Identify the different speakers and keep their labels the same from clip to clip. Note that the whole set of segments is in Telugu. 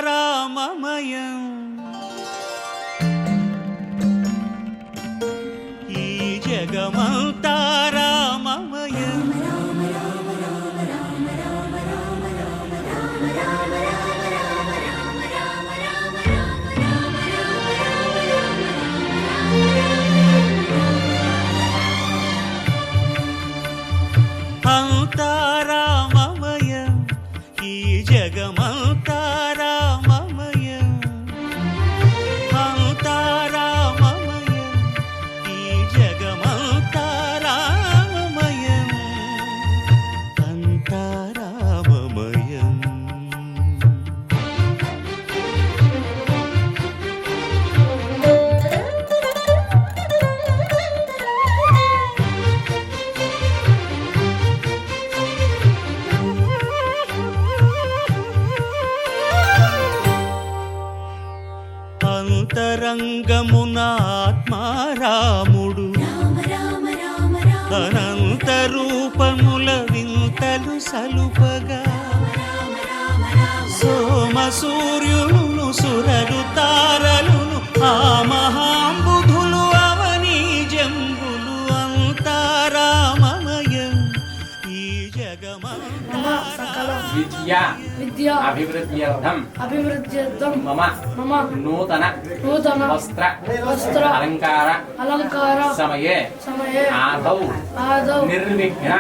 Speaker 1: అంతారామమయం ఈ జగమంతారామమయం అంతారామమయం ఈ జగమంతారామమయం అంతారామమయం ఈ జగమంతారామమయం అంతారామమయం అంతరంగమున ఆత్మారాముడు అనంత రూపముల వింతలు సలుపగా సోమ సూర్యులను సురలు తారలును ఆ మహాంబుధులు అవనీ జంబులు అంతారామమయం ఈ
Speaker 2: విద్యా అభివృద్ధ్యర్థం మమ నూతన వస్త్ర అలంకార సమయే ఆదౌ నిర్విఘ్న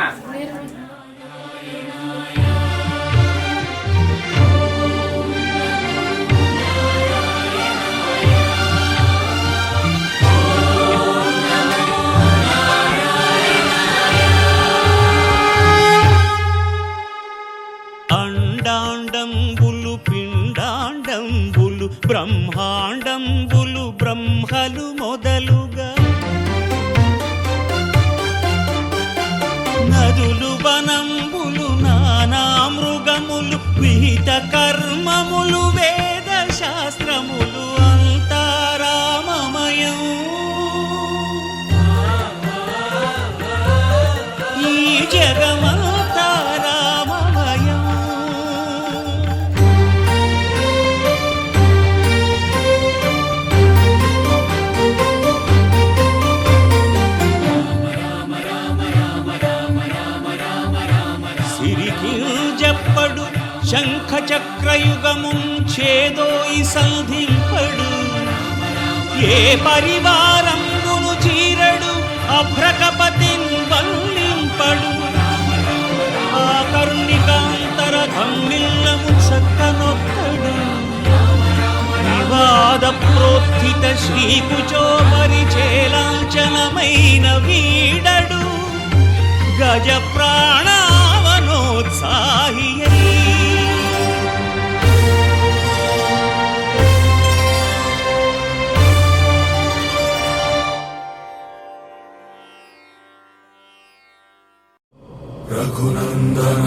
Speaker 1: అండాండంబులు పిండాండంబులు బ్రహ్మాండంబులు బ్రహ్మలు మొదలుగా నదులు వనంబులు నానా మృగములు విహిత కర్మములు వేద శాస్త్రములు అంతారామమయం ఈ జగమంతారామమయం సిరికింజప్పడు శంఖ చక్రయుగముం చేదోయి సంధింపడు ఏ పరివారంబును చీరడు అభ్రకపతిన్ వల్లింపడు ఆ కరుణికాంతర ధమ్మిల్లము చక్కనొక్కడు వివాద ప్రోత్థిత శ్రీకుచో పరిచేలాంఛనమైన వీడడు గజ ప్రాణావనోత్సాహియై
Speaker 3: రఘునందన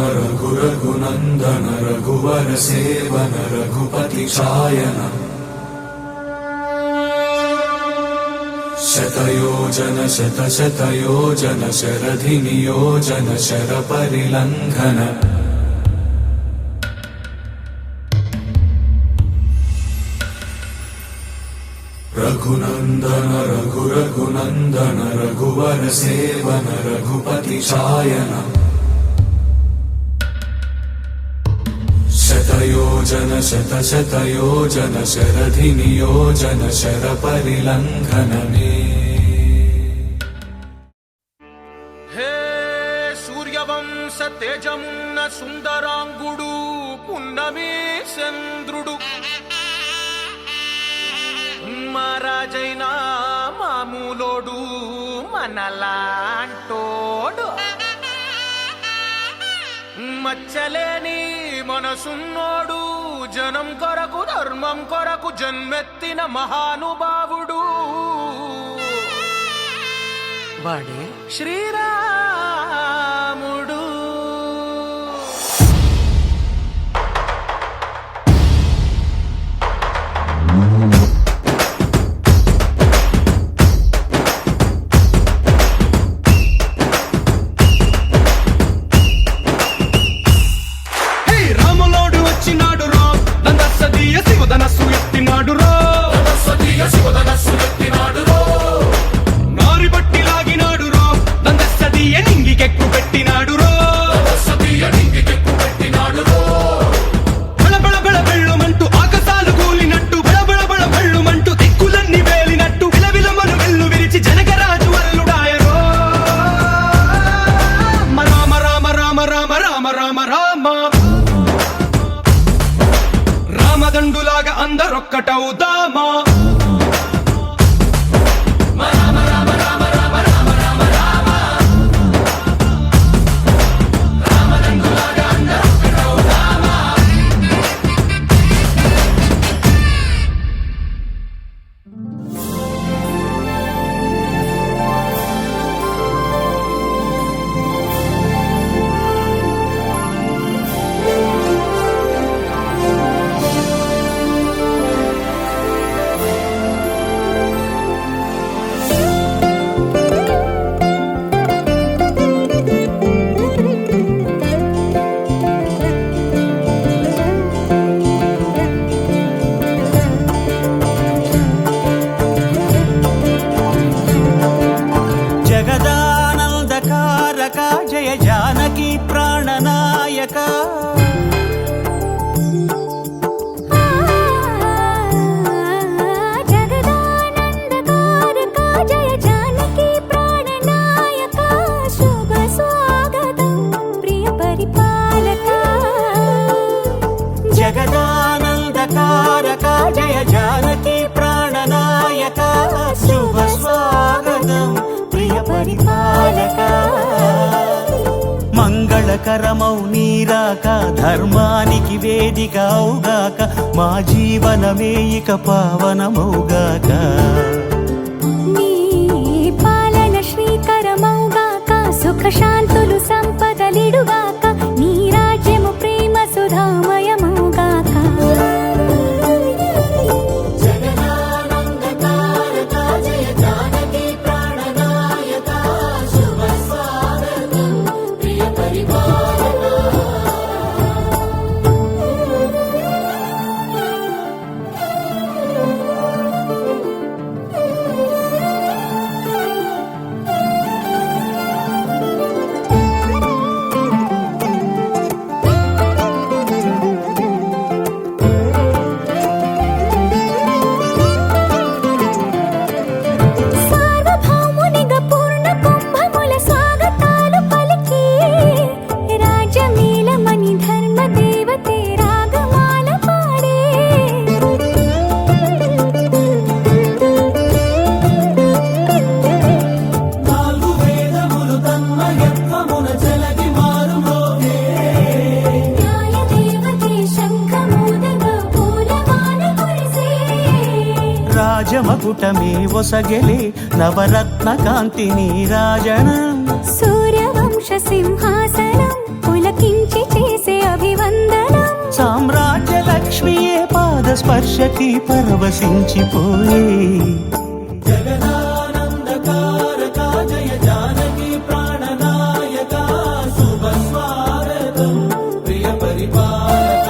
Speaker 3: రఘునందన రఘువర సేవన రఘుపతి ఛాయన శతయోజన శతయోజన శరధి నియోజన శర పరిలంఘన రఘునందన రఘునందన రఘువర సేవన రఘుపతి ఛాయన శతయోజన శతయోజన శరధి నియోజన శర పరిలంఘనమే
Speaker 4: హే సూర్యవంశ తేజమున్న సుందరాంగుడు పున్నమి చంద్రుడు మహారాజైన మామూలోడు మనలాంటోడు మచ్చలేని మనసున్నోడు జనం కొరకు ధర్మం కొరకు జన్మెత్తిన మహానుభావుడు వాడే శ్రీరాముడు. రాములోడు వచ్చినాడు రా శివధనస్సు ఎత్తినాడురో నారి బట్టి లాగినాడురో దందస్తీయ నింగికెక్కు పెట్టినాడురో బళబళ బళ బెళ్ళుమంటూ ఆకాశాలు కూలినట్టు బళబళ బళ బెళ్ళుమంటూ దిక్కులన్నీ వేలినట్టు విలవిలమను వెల్లు విరిచి జనకరాజు అల్లుడాయరో రామ రామ రామ రామ రామ రామ రామ రామదండులాగా అందరొక్కటవుదామా
Speaker 1: జగదానందకారక జయ జానకి ప్రాణనాయక
Speaker 5: జగదానందకారక జయ జానకి ప్రాణనాయక శుభ స్వాగతం ప్రియ పరిపాలక
Speaker 1: జగదానందకారక జయ జానకి ప్రాణనాయక శుభ స్వాగతం ప్రియ పరిపాలక మంగళకరమౌ నీరాక ధర్మానికి వేదిక అవుగాక మా జీవనమే ఇక పావనమౌగాక
Speaker 5: నీ పాలన శ్రీకరమౌగాక సుఖ శాంతులు సంపదలిడుగాక నీ రాజ్యము ప్రేమ సుధామయమౌగాక జగదానందకారక జయ జానకి ప్రాణనాయక శుభ స్వాగతం ప్రియ పరిపాలక సార్వభౌమునిగా పూర్ణ కుంభముల స్వాగతాలు పలికి రాజమేళమణి ధర్మ దేవతే రాగమాల పాడే
Speaker 1: నాలుగు వేదములు తన్మయత్వమున చెలగి మారుమోగే
Speaker 5: న్యాయ దేవతే శంఖమూదగా పూలమాల కురిసే
Speaker 1: రాజమకుటమే ఒసగెలే నవరత్న కాంతి నీరాజనం
Speaker 5: సూర్యవంశ సింహాసనం పులకించి చేసే అభివందనం
Speaker 1: సామ్రాజ్య లక్ష్మియే పాద స్పర్శకి పరవశించిపోయే జగదానందకారక జయ జానకి ప్రాణనాయక శుభ స్వాగతం ప్రియ పరిపాలక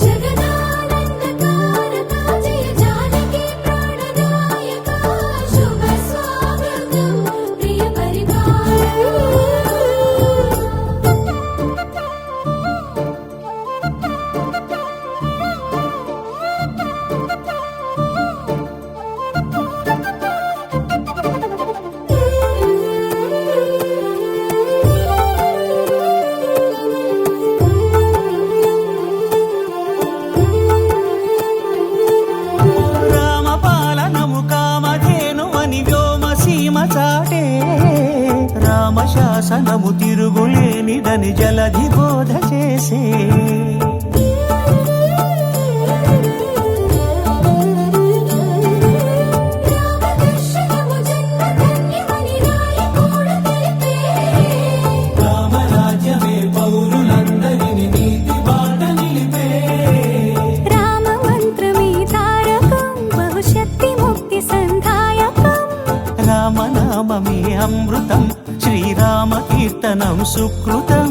Speaker 5: జగదానందకారక జయ జానకి ప్రాణనాయక శుభ స్వాగతం ప్రియ
Speaker 1: రామపాలనము కామధేను అని వ్యోమసీమ చాటే రామశాసనము తిరుగులేనిదని జలధి బోధ చేసే
Speaker 5: రామదర్శనము జన్మధన్యమని రాయకూడ తెలిపే
Speaker 1: రామరాజ్యమే పౌరులందరిని నీతి బాట నిలిపే
Speaker 5: రామ మంత్రమే తారకం బహుశక్తి ముక్తి సంధాయకం
Speaker 1: రామనామమే అమృతం శ్రీరామ కీర్తనం సుకృతం